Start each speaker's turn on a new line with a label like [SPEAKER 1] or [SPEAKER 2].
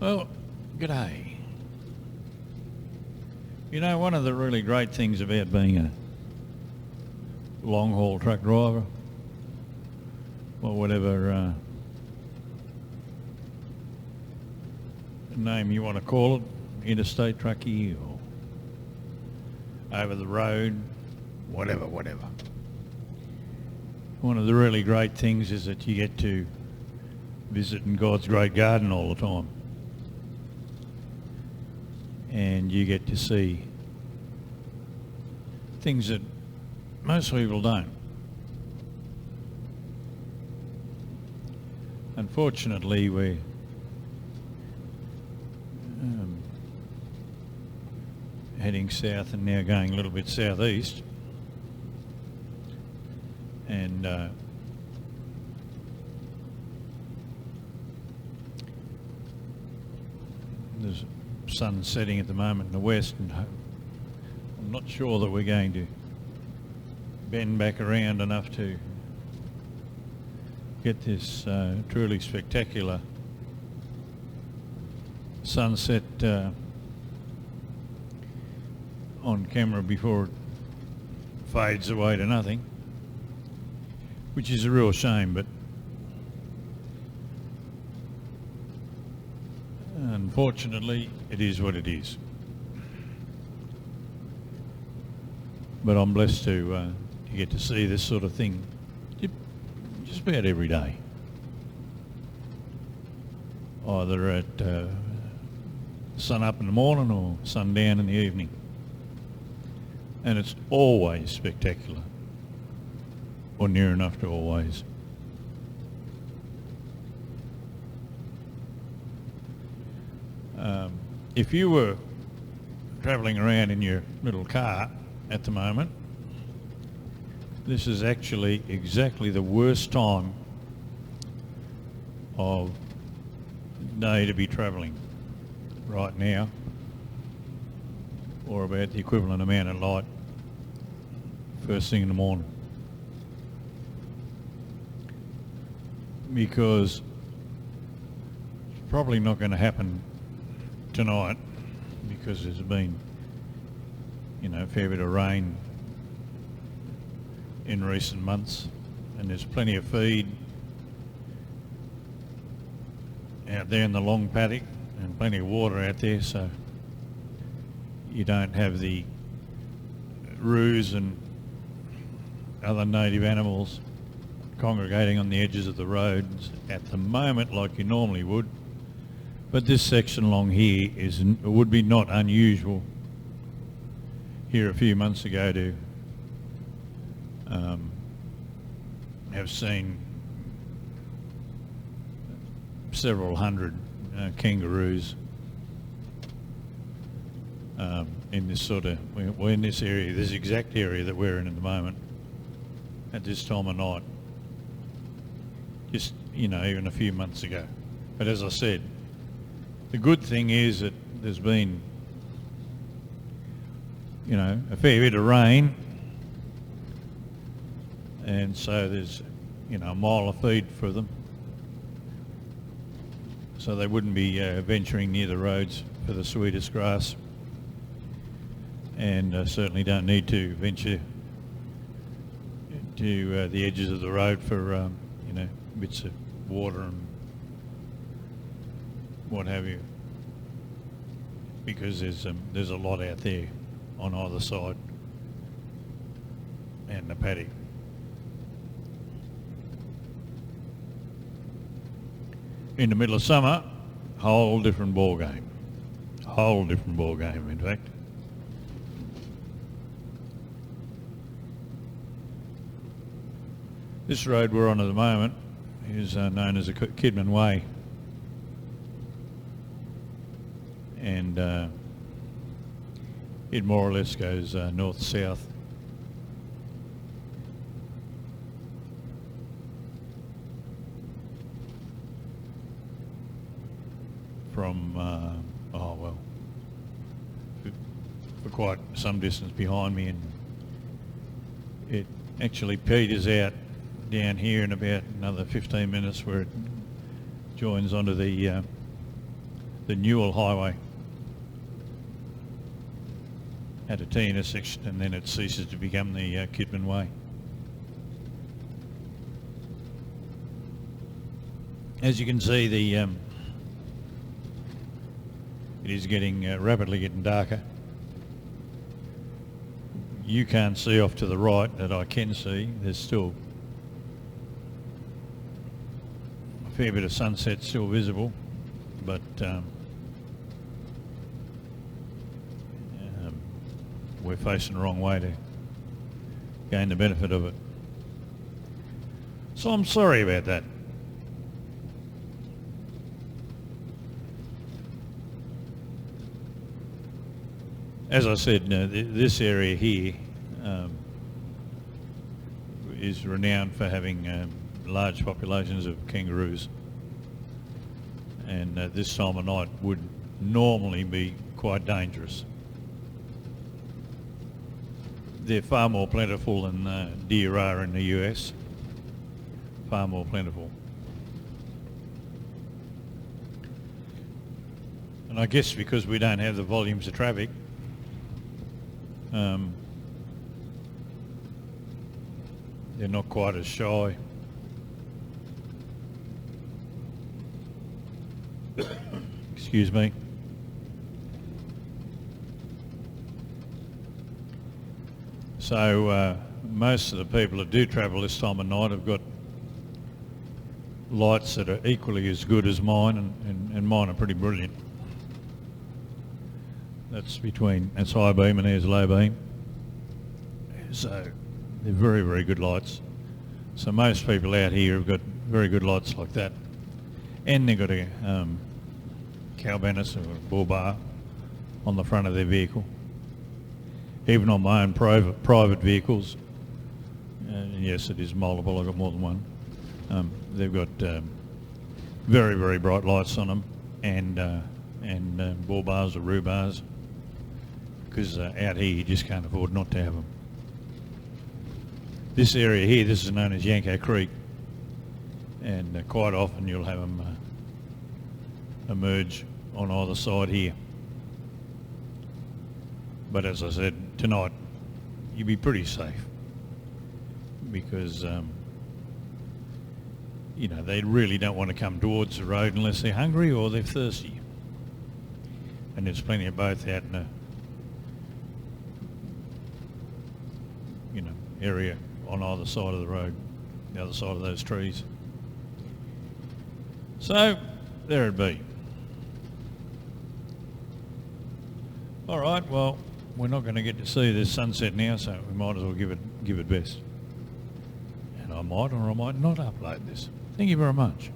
[SPEAKER 1] Well, g'day. You know, one of the really great things about being a long-haul truck driver, or whatever name you want to call it, interstate truckie or over the road, whatever. One of the really great things is that you get to visit in God's great garden all the time. And you get to see things that most people don't. Unfortunately, we're heading south and now going a little bit southeast. And there's sun setting at the moment in the west, and I'm not sure that we're going to bend back around enough to get this truly spectacular sunset on camera before it fades away to nothing, which is a real shame, but unfortunately it is what it is. But I'm blessed to get to see this sort of thing just about every day, either at sun up in the morning or sundown in the evening, and it's always spectacular, or near enough to always. If you were travelling around in your little car at the moment, this is actually exactly the worst time of day to be travelling right now, or about the equivalent amount of light first thing in the morning, because it's probably not going to happen tonight, because there's been, a fair bit of rain in recent months, and there's plenty of feed out there in the long paddock and plenty of water out there, so you don't have the roos and other native animals congregating on the edges of the roads at the moment like you normally would. But this section along here would be not unusual here a few months ago to have seen several hundred kangaroos in this in this area, this exact area that we're in at the moment, at this time of night, just, even a few months ago. But as I said, the good thing is that there's been, a fair bit of rain, and so there's, a mile of feed for them, so they wouldn't be venturing near the roads for the sweetest grass, and certainly don't need to venture to the edges of the road for, bits of water and what have you, because there's a lot out there on either side and the paddock. In the middle of summer, whole different ball game, in fact. This road we're on at the moment is known as the Kidman Way, and it more or less goes north-south. From, for quite some distance behind me, and it actually peters out down here in about another 15 minutes, where it joins onto the the Newell Highway at a T intersection, and then it ceases to become the Kidman Way. As you can see, it is getting rapidly getting darker. You can't see off to the right, that I can see. There's still a fair bit of sunset still visible, but we're facing the wrong way to gain the benefit of it. So I'm sorry about that. As I said, this area here is renowned for having large populations of kangaroos, and this time of night would normally be quite dangerous. They're far more plentiful than deer are in the US, far more plentiful. And I guess because we don't have the volumes of traffic, they're not quite as shy. Excuse me. So most of the people that do travel this time of night have got lights that are equally as good as mine, and mine are pretty brilliant. That's high beam and there's low beam. So they're very, very good lights. So most people out here have got very good lights like that. And they've got a Calbanus or a bull bar on the front of their vehicle. Even on my own private vehicles, yes, it is multiple, I've got more than one. They've got very, very bright lights on them, and bull bars or roo bars, because out here you just can't afford not to have them. This area here, this is known as Yanko Creek, and quite often you'll have them emerge on either side here. But as I said, tonight you'll be pretty safe, because you know, they really don't want to come towards the road unless they're hungry or they're thirsty. And there's plenty of both out in the area on either side of the road, the other side of those trees. So there it be. All right, well, we're not going to get to see this sunset now, so we might as well give it best. And I might or I might not upload this. Thank you very much.